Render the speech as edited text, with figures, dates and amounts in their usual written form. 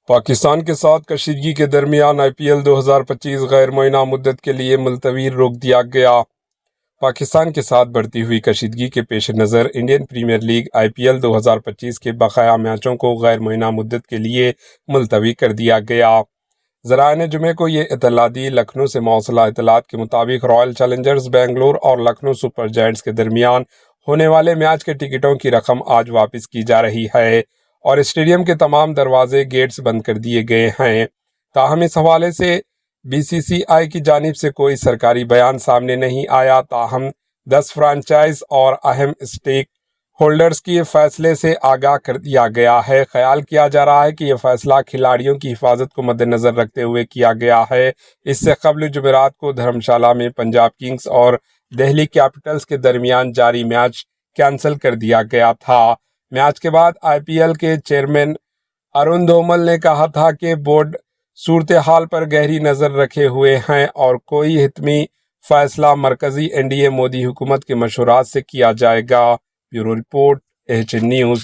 پاکستان کے ساتھ کشیدگی کے درمیان IPL 2025 غیر معینہ مدت کے لیے ملتوی روک دیا گیا۔ پاکستان کے ساتھ بڑھتی ہوئی کشیدگی کے پیش نظر انڈین پریمیئر لیگ IPL 2025 کے بقایا میچوں کو غیر معینہ مدت کے لیے ملتوی کر دیا گیا۔ ذرائع نے جمعے کو یہ اطلاع دی۔ لکھنؤ سے موصولہ اطلاعات کے مطابق رائل چیلنجرز بنگلور اور لکھنؤ سپر جائنٹس کے درمیان ہونے والے میچ کے ٹکٹوں کی رقم آج واپس کی جا رہی ہے اور اسٹیڈیم کے تمام دروازے گیٹس بند کر دیے گئے ہیں۔ تاہم اس حوالے سے BCCI کی جانب سے کوئی سرکاری بیان سامنے نہیں آیا۔ تاہم 10 فرنچائز اور اہم اسٹیک ہولڈرز کی فیصلے سے آگاہ کر دیا گیا ہے۔ خیال کیا جا رہا ہے کہ یہ فیصلہ کھلاڑیوں کی حفاظت کو مد نظر رکھتے ہوئے کیا گیا ہے۔ اس سے قبل جمعرات کو دھرمشالہ میں پنجاب کنگز اور دہلی کیپٹلز کے درمیان جاری میچ کینسل کر دیا گیا تھا۔ میچ کے بعد IPL کے چیئرمین ارون دھومل نے کہا تھا کہ بورڈ صورتحال پر گہری نظر رکھے ہوئے ہیں اور کوئی حتمی فیصلہ مرکزی NDA مودی حکومت کے مشورات سے کیا جائے گا۔ Bureau report AHN news.